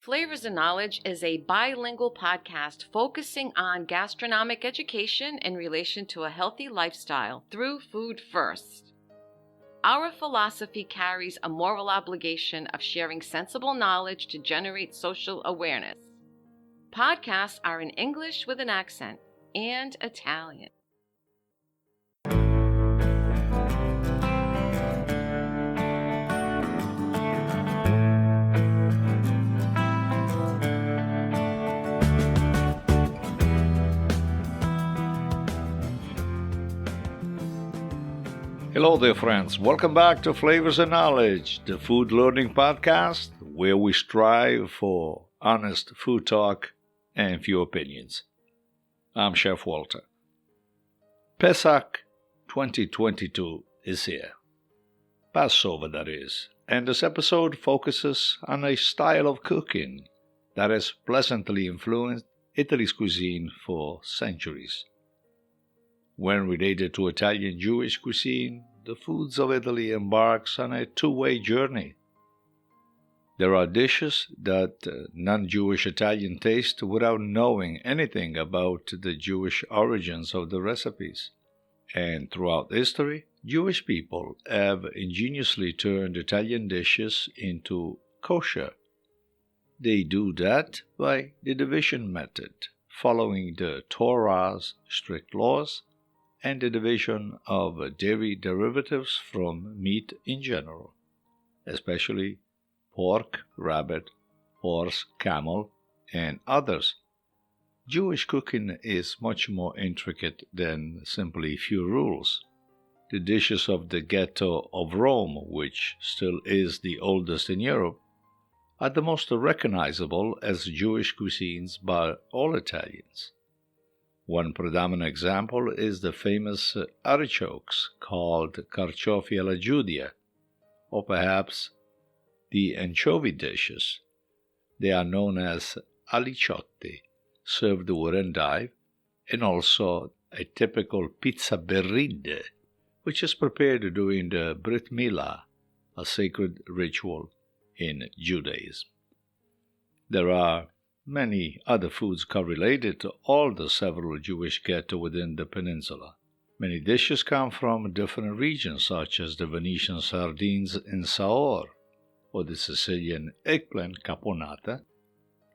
Flavors and Knowledge is a bilingual podcast focusing on gastronomic education in relation to a healthy lifestyle through food first. Our philosophy carries a moral obligation of sharing sensible knowledge to generate social awareness. Podcasts are in English with an accent and Italian. Hello there, friends. Welcome back to Flavors and Knowledge, the food learning podcast where we strive for honest food talk and few opinions. I'm Chef Walter. Pesach 2022 is here. Passover, that is. And this episode focuses on a style of cooking that has pleasantly influenced Italy's cuisine for centuries. When related to Italian Jewish cuisine, the foods of Italy embarks on a two-way journey. There are dishes that non-Jewish Italian taste without knowing anything about the Jewish origins of the recipes. And throughout history, Jewish people have ingeniously turned Italian dishes into kosher. They do that by the division method, following the Torah's strict laws, and the division of dairy derivatives from meat in general, especially pork, rabbit, horse, camel, and others. Jewish cooking is much more intricate than simply few rules. The dishes of the ghetto of Rome, which still is the oldest in Europe, are the most recognizable as Jewish cuisines by all Italians. One predominant example is the famous artichokes called carciofi alla Giudia, or perhaps the anchovy dishes. They are known as aliciotti, served with endive, and also a typical pizza berride, which is prepared during the Brit Milah, a sacred ritual in Judaism. There are many other foods correlated to all the several Jewish ghetto within the peninsula. Many dishes come from different regions, such as the Venetian sardines in Saor, or the Sicilian eggplant caponata.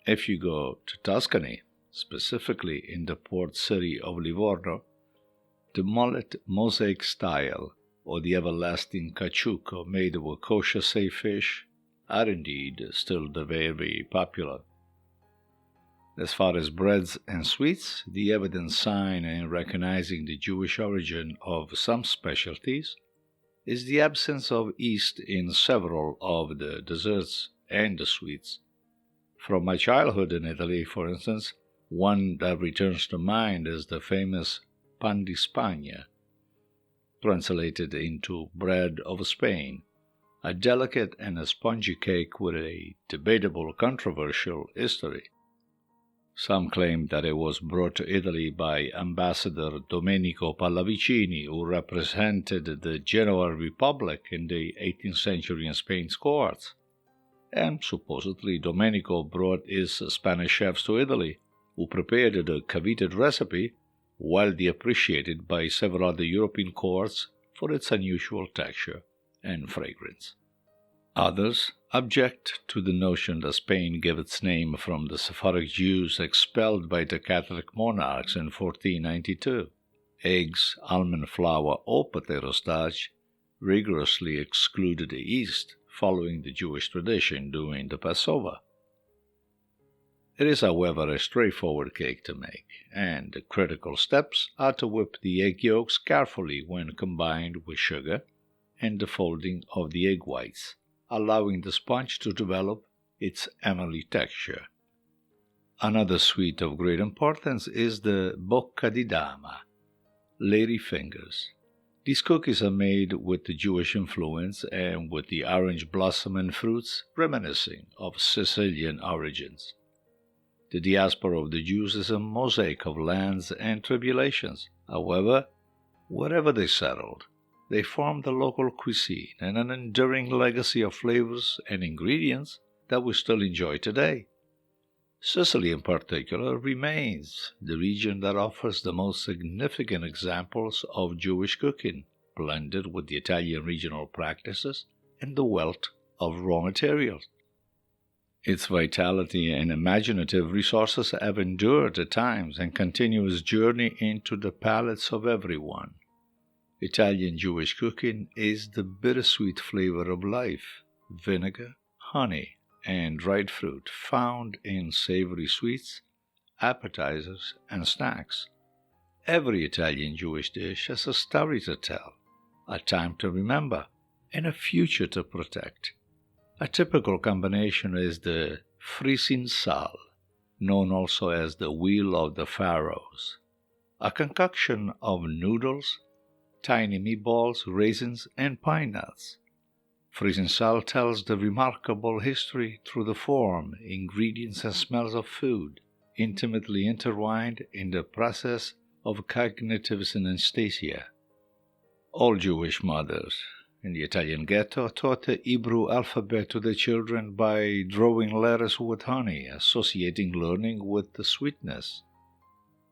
If you go to Tuscany, specifically in the port city of Livorno, the mullet mosaic style, or the everlasting caciucco made with kosher safe fish, are indeed still very popular. As far as breads and sweets, the evident sign in recognizing the Jewish origin of some specialties is the absence of yeast in several of the desserts and the sweets. From my childhood in Italy, for instance, one that returns to mind is the famous pan di Spagna, translated into bread of Spain, a delicate and a spongy cake with a debatable, controversial history. Some claim that it was brought to Italy by Ambassador Domenico Pallavicini, who represented the Genoa Republic in the 18th century in Spain's courts. And supposedly Domenico brought his Spanish chefs to Italy, who prepared the coveted recipe, widely appreciated by several other European courts for its unusual texture and fragrance. Others object to the notion that Spain gave its name from the Sephardic Jews expelled by the Catholic monarchs in 1492. Eggs, almond flour, or potato starch rigorously excluded the yeast, following the Jewish tradition during the Passover. It is, however, a straightforward cake to make, and the critical steps are to whip the egg yolks carefully when combined with sugar and the folding of the egg whites, allowing the sponge to develop its emily texture. Another sweet of great importance is the bocca di dama, lady fingers. These cookies are made with the Jewish influence and with the orange blossom and fruits reminiscing of Sicilian origins. The diaspora of the Jews is a mosaic of lands and tribulations. However, wherever they settled, they formed the local cuisine and an enduring legacy of flavors and ingredients that we still enjoy today. Sicily in particular remains the region that offers the most significant examples of Jewish cooking, blended with the Italian regional practices and the wealth of raw materials. Its vitality and imaginative resources have endured the times and continuous journey into the palates of everyone. Italian Jewish cooking is the bittersweet flavor of life, vinegar, honey, and dried fruit found in savory sweets, appetizers, and snacks. Every Italian Jewish dish has a story to tell, a time to remember, and a future to protect. A typical combination is the frisin sal, known also as the wheel of the pharaohs, a concoction of noodles, tiny meatballs, raisins, and pine nuts. Frisin sal tells the remarkable history through the form, ingredients, and smells of food, intimately intertwined in the process of cognitive synesthesia. All Jewish mothers in the Italian ghetto taught the Hebrew alphabet to their children by drawing letters with honey, associating learning with the sweetness.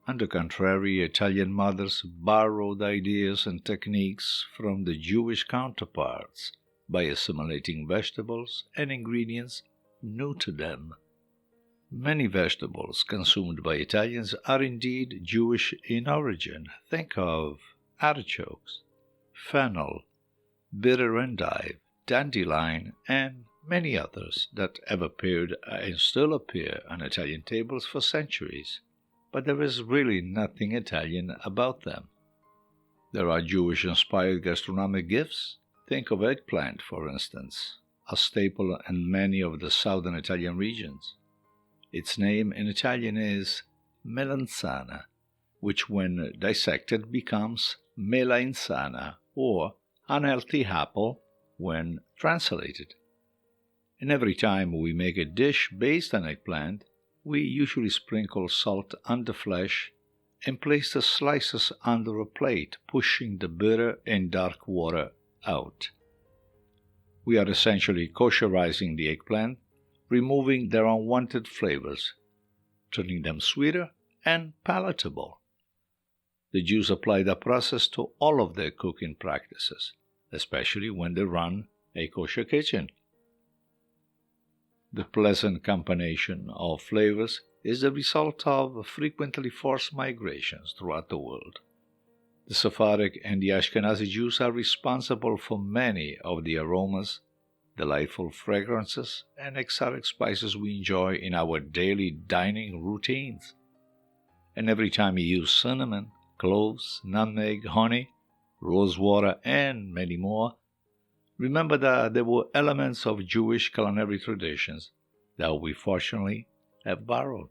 On the contrary, Italian mothers borrowed ideas and techniques from the Jewish counterparts by assimilating vegetables and ingredients new to them. Many vegetables consumed by Italians are indeed Jewish in origin. Think of artichokes, fennel, bitter endive, dandelion, and many others that have appeared and still appear on Italian tables for centuries, but there is really nothing Italian about them. There are Jewish-inspired gastronomic gifts. Think of eggplant, for instance, a staple in many of the southern Italian regions. Its name in Italian is melanzana, which when dissected becomes mela insana, or unhealthy apple when translated. And every time we make a dish based on eggplant, we usually sprinkle salt on the flesh and place the slices under a plate, pushing the bitter and dark water out. We are essentially kosherizing the eggplant, removing their unwanted flavors, turning them sweeter and palatable. The Jews apply that process to all of their cooking practices, especially when they run a kosher kitchen. The pleasant combination of flavors is the result of frequently forced migrations throughout the world. The Sephardic and the Ashkenazi Jews are responsible for many of the aromas, delightful fragrances, and exotic spices we enjoy in our daily dining routines. And every time you use cinnamon, cloves, nutmeg, honey, rose water, and many more, remember that there were elements of Jewish culinary traditions that we fortunately have borrowed.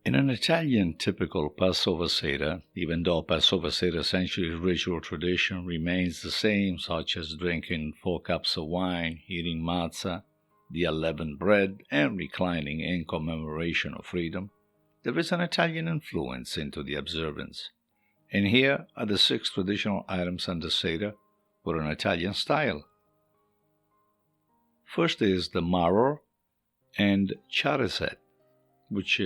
In an Italian typical Passover Seder, even though Passover Seder centuries ritual tradition remains the same, such as drinking 4 cups of wine, eating matzah, the unleavened bread, and reclining in commemoration of freedom, there is an Italian influence into the observance. And here are the 6 traditional items on the Seder with an Italian style. First is the maror and charizette, which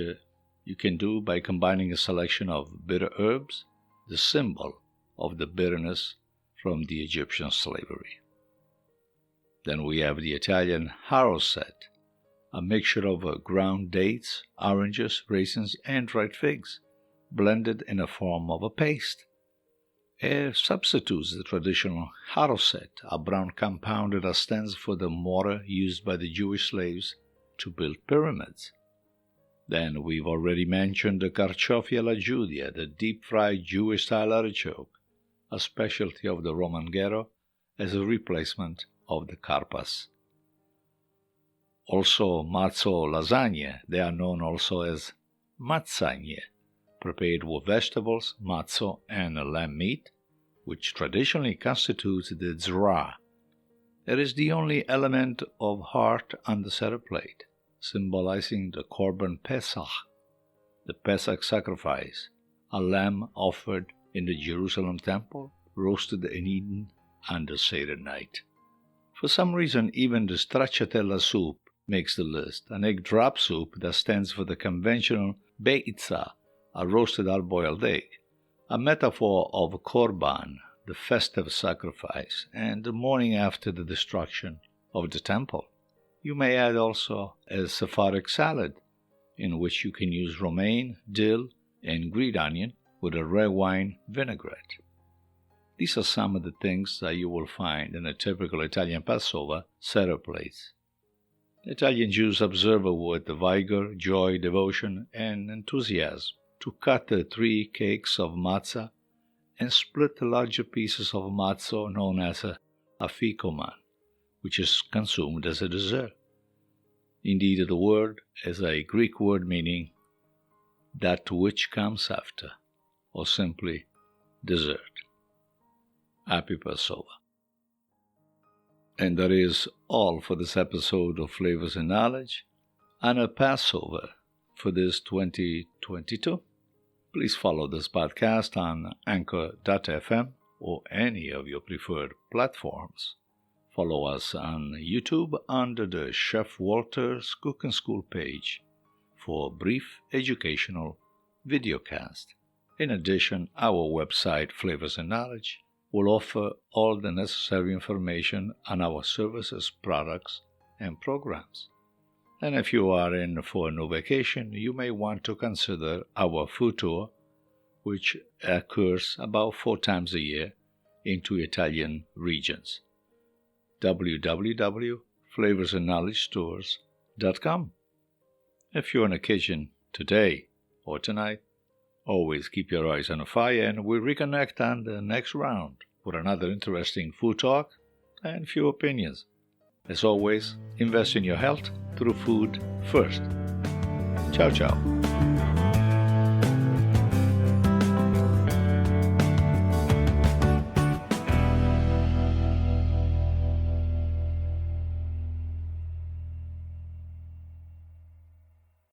you can do by combining a selection of bitter herbs, the symbol of the bitterness from the Egyptian slavery. Then we have the Italian haroset, a mixture of ground dates, oranges, raisins, and dried figs, blended in a form of a paste. It substitutes the traditional haroset, a brown compound that stands for the mortar used by the Jewish slaves to build pyramids. Then we've already mentioned the carciofi alla Judia, the deep-fried Jewish-style artichoke, a specialty of the Roman ghetto as a replacement of the karpas. Also matzo lasagne, they are known also as mazzagne, prepared with vegetables, matzo, and lamb meat, which traditionally constitutes the zra. It is the only element of heart on the Seder plate, symbolizing the Korban Pesach, the Pesach sacrifice, a lamb offered in the Jerusalem temple, roasted and eaten on the Seder night. For some reason, even the stracciatella soup makes the list. An egg drop soup that stands for the conventional beitza, a roasted hard-boiled egg, a metaphor of korban, the festive sacrifice, and the morning after the destruction of the temple. You may add also a Sephardic salad, in which you can use romaine, dill, and green onion with a red wine vinaigrette. These are some of the things that you will find in a typical Italian Passover setup plates. Italian Jews observe it with vigor, joy, devotion, and enthusiasm to cut the 3 cakes of matzah and split the larger pieces of matzo known as a afikoman, which is consumed as a dessert. Indeed, the word is a Greek word meaning that which comes after, or simply dessert. Happy Passover. And that is all for this episode of Flavors and Knowledge and a Passover for this 2022. Please follow this podcast on Anchor.fm or any of your preferred platforms. Follow us on YouTube under the Chef Walter's Cooking School page for brief educational videocast. In addition, our website, Flavors and Knowledge, will offer all the necessary information on our services, products, and programs. And if you are in for a new vacation, you may want to consider our food tour, which occurs about 4 times a year into Italian regions. www.flavorsandknowledgestores.com. If you're on a kitchen today or tonight, always keep your eyes on the fire, and we'll reconnect on the next round with another interesting food talk and few opinions. As always, invest in your health through food first. Ciao, ciao.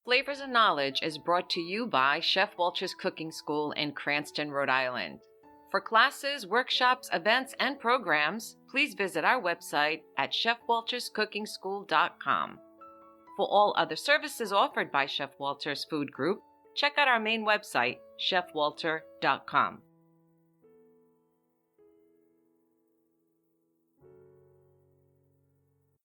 Flavors and Knowledge is brought to you by Chef Walter's Cooking School in Cranston, Rhode Island. For classes, workshops, events, and programs, please visit our website at chefwalterscookingschool.com. For all other services offered by Chef Walter's Food Group, check out our main website, chefwalter.com.